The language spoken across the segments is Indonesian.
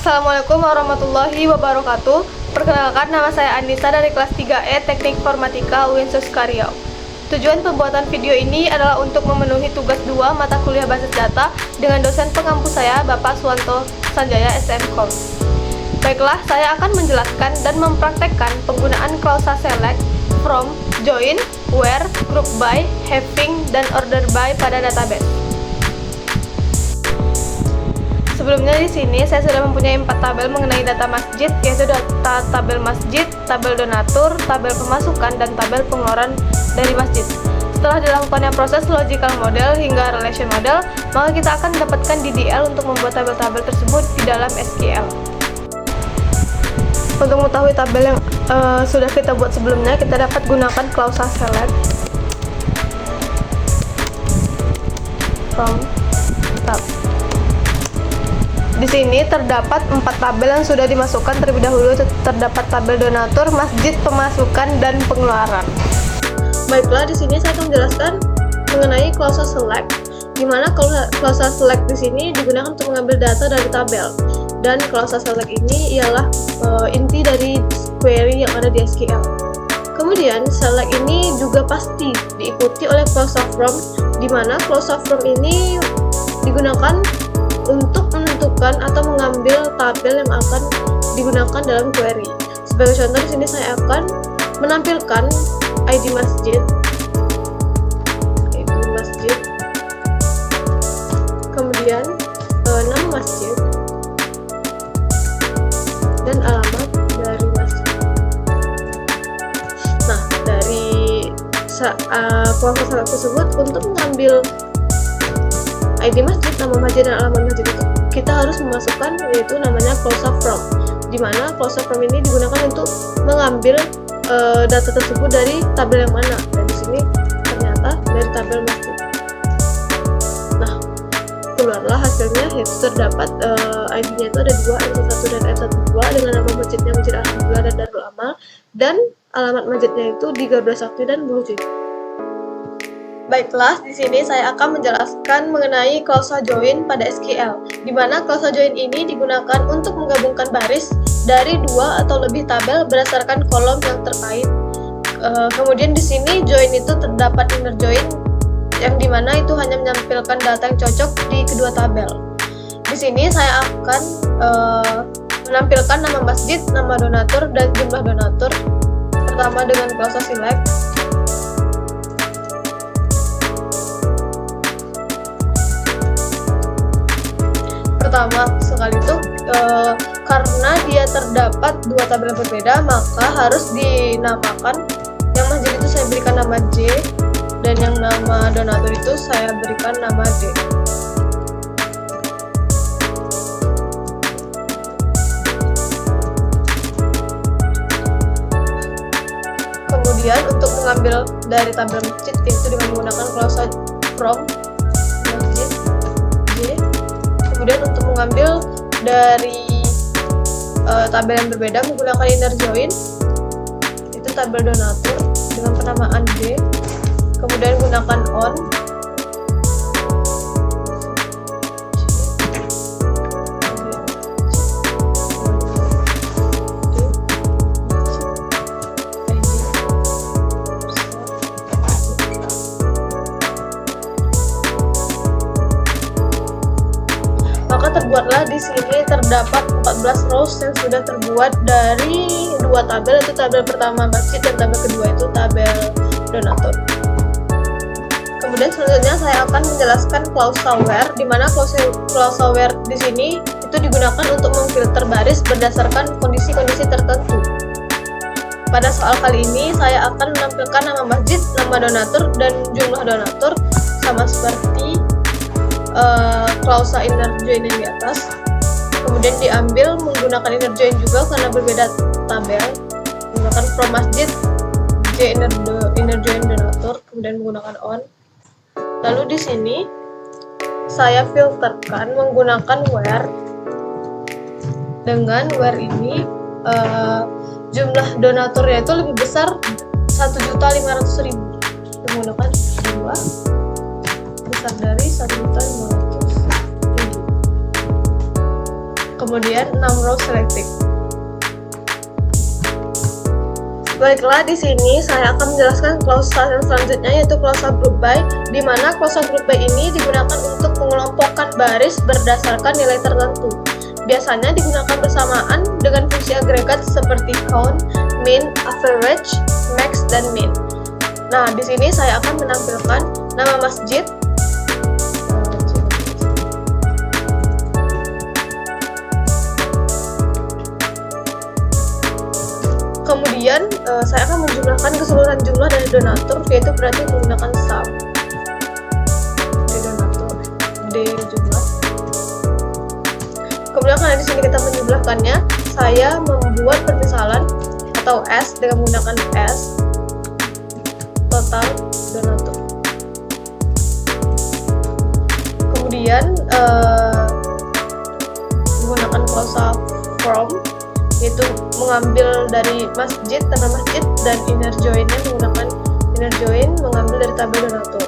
Assalamualaikum warahmatullahi wabarakatuh. Perkenalkan, nama saya Anissa dari kelas 3E Teknik Informatika UIN Suskario. Tujuan pembuatan video ini adalah untuk memenuhi tugas 2 mata kuliah basis data dengan dosen pengampu saya, Bapak Suwanto Sanjaya SMKOM. Baiklah, saya akan menjelaskan dan mempraktekkan penggunaan klausa select, from, join, where, group by, having, dan order by pada database. Sebelumnya di sini saya sudah mempunyai 4 tabel mengenai data masjid, yaitu data tabel masjid, tabel donatur, tabel pemasukan, dan tabel pengeluaran dari masjid. Setelah dilakukannya proses logical model hingga relation model, maka kita akan mendapatkan DDL untuk membuat tabel-tabel tersebut di dalam SQL. Untuk mengetahui tabel yang sudah kita buat sebelumnya, kita dapat gunakan klausa select, from, tab. Di sini terdapat 4 tabel yang sudah dimasukkan terlebih dahulu. Terdapat tabel donatur, masjid, pemasukan, dan pengeluaran. Baiklah, di sini saya akan menjelaskan mengenai klausa select, di mana klausa select di sini digunakan untuk mengambil data dari tabel. Dan klausa select ini ialah inti dari query yang ada di SQL. Kemudian select ini juga pasti diikuti oleh klausa from, di mana klausa from ini digunakan untuk menentukan atau mengambil tabel yang akan digunakan dalam query. Sebagai contoh, di sini saya akan menampilkan ID masjid, kemudian nama masjid, dan alamat dari masjid. Nah, dari klausa select tersebut, untuk mengambil ID masjid, nama masjid, dan alamat masjid itu kita harus memasukkan, yaitu namanya klausa from, di mana klausa from ini digunakan untuk mengambil data tersebut dari tabel yang mana, dan di sini ternyata dari tabel masjid. Nah, keluarlah hasilnya, yaitu terdapat ID-nya itu ada 2, M1 dan M12, dengan nama masjidnya Masjid Alhamdulillah dan Darul Amal, dan alamat masjidnya itu di Garuda Sakti dan Bulu Citi. Baiklah, di sini saya akan menjelaskan mengenai klausa join pada SQL, di mana klausa join ini digunakan untuk menggabungkan baris dari 2 atau lebih tabel berdasarkan kolom yang terkait. Kemudian di sini join itu terdapat inner join, yang dimana itu hanya menampilkan data yang cocok di kedua tabel. Di sini saya akan menampilkan nama masjid, nama donatur, dan jumlah donatur. Pertama dengan klausa select. Pertama sekali itu karena dia terdapat 2 tabel yang berbeda, maka harus dinamakan. Yang masjid itu saya berikan nama J, dan yang nama donatur itu saya berikan nama D. Kemudian untuk mengambil dari tabel masjid itu dengan menggunakan klausa from masjid J. Kemudian untuk mengambil dari tabel yang berbeda menggunakan inner join, itu tabel donatur dengan penamaan D. Kemudian gunakan on. Maka terbuatlah di sini terdapat 14 rows yang sudah terbuat dari 2 tabel, yaitu tabel pertama masjid dan tabel kedua itu tabel donatur. Kemudian selanjutnya saya akan menjelaskan klausa where, di mana klausa where di sini itu digunakan untuk memfilter baris berdasarkan kondisi-kondisi tertentu. Pada soal kali ini saya akan menampilkan nama masjid, nama donatur, dan jumlah donatur sama seperti klausa inner join yang di atas. Kemudian diambil menggunakan inner join juga karena berbeda tabel, menggunakan from masjid J inner join donatur, kemudian menggunakan on. Lalu di sini saya filterkan menggunakan where. Dengan where ini jumlah donaturnya itu lebih besar 1.500.000, menggunakan 2 besar dari 1.500.000. kemudian 6 row selected. Baiklah, di sini saya akan menjelaskan klausa yang selanjutnya, yaitu klausa group by, di mana klausa group by ini digunakan untuk mengelompokkan baris berdasarkan nilai tertentu. Biasanya digunakan bersamaan dengan fungsi agregat seperti count, min, average, max, dan min. Nah, di sini saya akan menampilkan nama masjid, kemudian saya akan menjumlahkan keseluruhan jumlah dari donatur, yaitu berarti menggunakan sum D donatur D jumlah. Kemudian karena di sini kita menjumlahkannya, saya membuat permisalan atau S dengan menggunakan S total donatur. Kemudian menggunakan klausa from, yaitu mengambil dari masjid, tanah masjid, dan inner join-nya menggunakan inner join mengambil dari tabel donatur.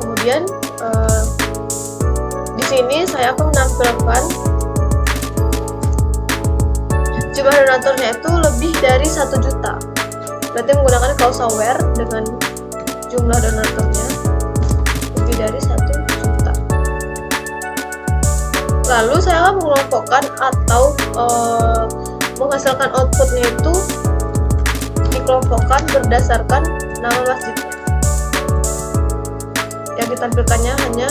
Kemudian di sini saya akan menampilkan jumlah donaturnya itu lebih dari 1 juta. Berarti menggunakan klausa where dengan jumlah donaturnya lebih dari 1 juta. Lalu saya akan mengelompokkan atau menghasilkan outputnya itu dikelompokkan berdasarkan nama masjidnya. Yang ditampilkannya hanya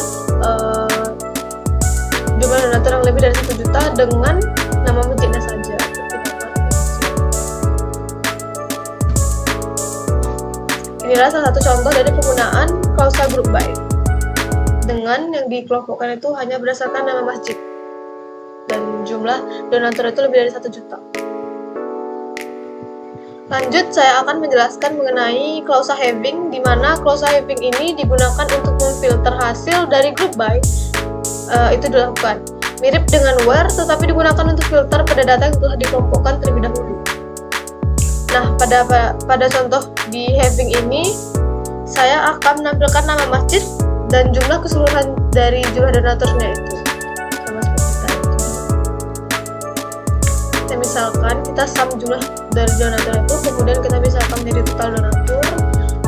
jumlah donatur yang lebih dari 1 juta dengan nama masjidnya saja. Inilah salah satu contoh dari penggunaan klausa group by, dengan yang dikelompokkan itu hanya berdasarkan nama masjid dan jumlah donatur itu lebih dari 1 juta. Lanjut, saya akan menjelaskan mengenai klausa having, di mana klausa having ini digunakan untuk memfilter hasil dari group by. Itu dilakukan mirip dengan where, tetapi digunakan untuk filter pada data yang telah dikelompokkan terlebih dahulu. Nah, pada contoh di having ini, saya akan menampilkan nama masjid dan jumlah keseluruhan dari jumlah donaturnya itu. Sama seperti tadi. Kita misalkan kita sum jumlah dari donatur itu, kemudian kita misalkan menjadi total donatur,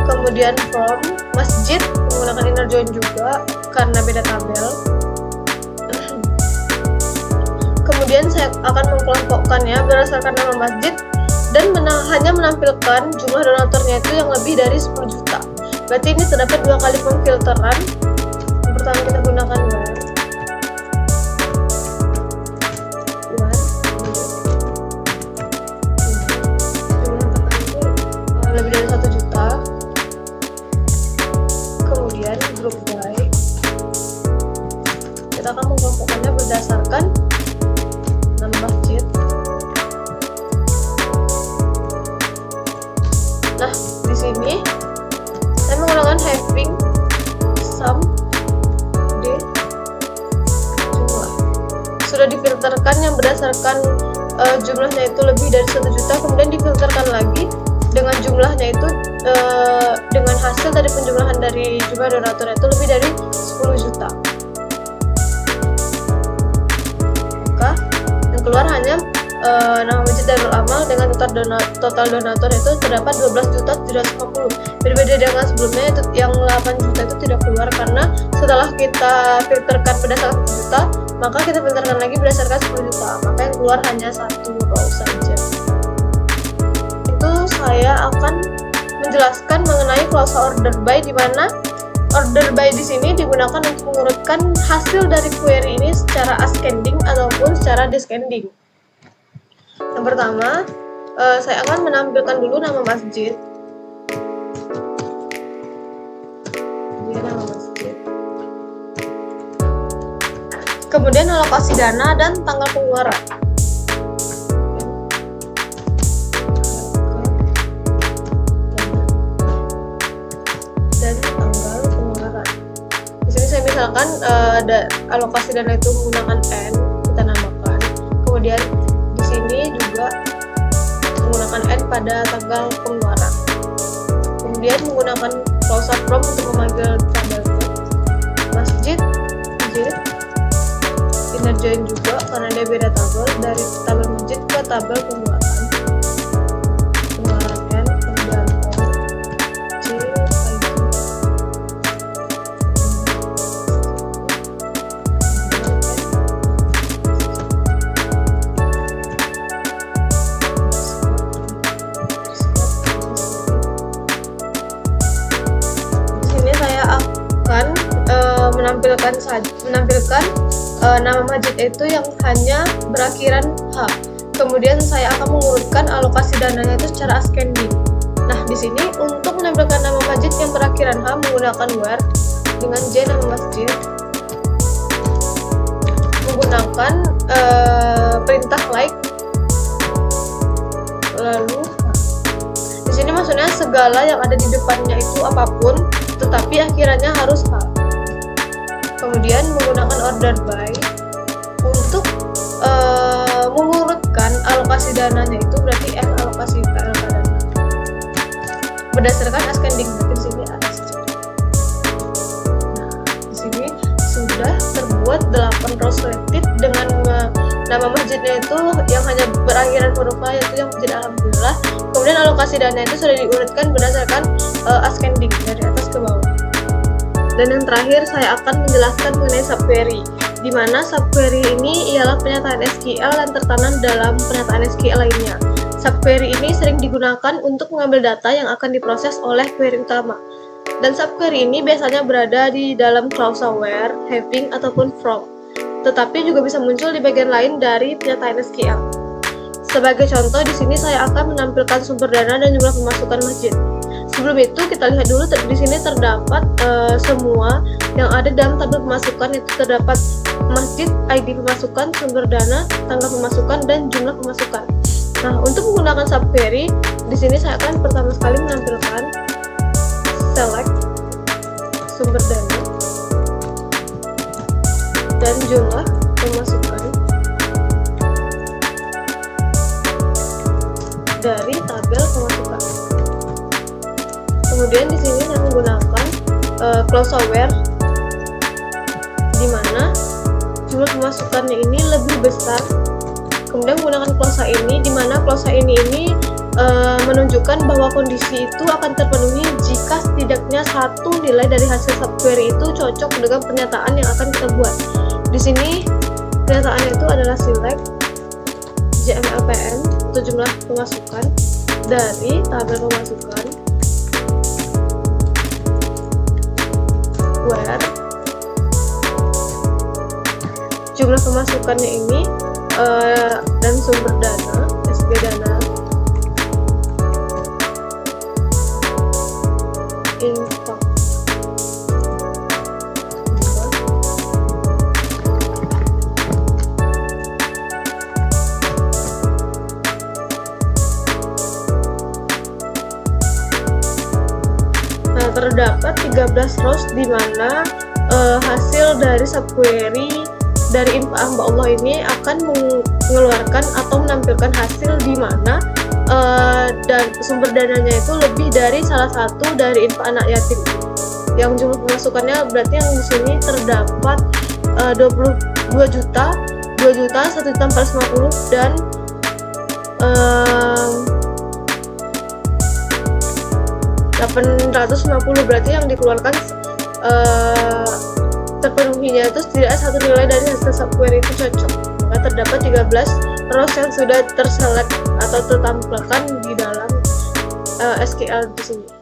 kemudian from masjid menggunakan inner join juga karena beda tabel. Kemudian saya akan mengkelompokkannya berdasarkan nama masjid dan hanya menampilkan jumlah donaturnya itu yang lebih dari 10 juta. Berarti ini terdapat 2 kali pemfilteran. Yang pertama kita gunakan where, lebih dari 1 juta. Kemudian group by, kita akan mengelompokkannya berdasarkan nama masjid. Nah, di sini saya menggunakan having sum D jumlah. Sudah difilterkan yang berdasarkan jumlahnya itu lebih dari 1 juta, kemudian difilterkan lagi dengan jumlahnya itu dengan hasil dari penjumlahan dari jumlah donatur itu lebih dari 10 juta. Maka yang keluar hanya nama masjid Darul Amal dengan total donatur itu terdapat 12.750. Berbeda dengan sebelumnya itu yang 8 juta itu tidak keluar, karena setelah kita filterkan berdasarkan 1 juta, maka kita filterkan lagi berdasarkan 10 juta, maka yang keluar hanya 1 row saja. Itu saya akan menjelaskan mengenai klausa order by, di mana order by di sini digunakan untuk mengurutkan hasil dari query ini secara ascending ataupun secara descending. Yang pertama, saya akan menampilkan dulu nama masjid. Ini nama masjid. Kemudian alokasi dana dan tanggal pengeluaran. Dan tanggal pengeluaran. Di sini saya misalkan ada alokasi dana itu menggunakan N, kita namakan. Kemudian ini juga menggunakan N pada tanggal pengeluaran. Kemudian menggunakan klausa from untuk memanggil tabel masjid, inner join juga karena dia beda tabel dari tabel masjid ke tabel pengeluaran. Pengeluaran N, kemudian O, C, I, G. Di sini saya akan menampilkan nama masjid itu yang hanya berakhiran H. Kemudian saya akan mengurutkan alokasi dananya itu secara ascending. Nah, di sini untuk menampilkan nama masjid yang berakhiran H menggunakan where dengan J nama masjid, menggunakan perintah like, lalu di sini maksudnya segala yang ada di depannya itu apapun, tetapi akhirannya harus H. Kemudian menggunakan order by untuk mengurutkan alokasi dananya itu berarti F alokasi KLK dana berdasarkan ascending, berarti di sini ASC. Nah, di sini sudah terbuat 8 row selected dengan nama masjidnya itu yang hanya berakhiran huruf A, yaitu yang masjid Alhamdulillah. Kemudian alokasi dana itu sudah diurutkan berdasarkan ascending dari atas ke bawah. Dan yang terakhir saya akan menjelaskan mengenai subquery, di mana subquery ini ialah pernyataan SQL yang tertanam dalam pernyataan SQL lainnya. Subquery ini sering digunakan untuk mengambil data yang akan diproses oleh query utama. Dan subquery ini biasanya berada di dalam klausa where, having, ataupun from. Tetapi juga bisa muncul di bagian lain dari pernyataan SQL. Sebagai contoh, di sini saya akan menampilkan sumber dana dan jumlah pemasukan masjid. Sebelum itu kita lihat dulu di sini terdapat semua yang ada dalam tabel pemasukan, itu terdapat masjid, ID pemasukan, sumber dana, tanggal pemasukan, dan jumlah pemasukan. Nah, untuk menggunakan subquery, di sini saya akan pertama sekali menampilkan select sumber dana dan jumlah pemasukan dari tabel pemasukan. Kemudian di sini saya menggunakan klausa where, di mana jumlah pemasukannya ini lebih besar. Kemudian menggunakan klausa ini, di mana klausa ini menunjukkan bahwa kondisi itu akan terpenuhi jika setidaknya satu nilai dari hasil subquery itu cocok dengan pernyataan yang akan kita buat. Di sini pernyataannya itu adalah select JMLPN atau jumlah pemasukan dari tabel pemasukan where jumlah pemasukannya ini dan sumber dana SG dana info. Nah, terdapat 13 rows di mana hasil dari subquery dari info hamba Allah ini akan mengeluarkan atau menampilkan hasil di mana dan sumber dananya itu lebih dari salah satu dari info anak yatim. Yang jumlah pemasukannya berarti yang di sini terdapat 22 juta, 1.450 dan 850, berarti yang dikeluarkan terpenuhinya itu setidaknya satu nilai dari hasil subquery itu cocok. Maka terdapat 13 rows yang sudah terselect atau tertampilkan di dalam SQL di sini.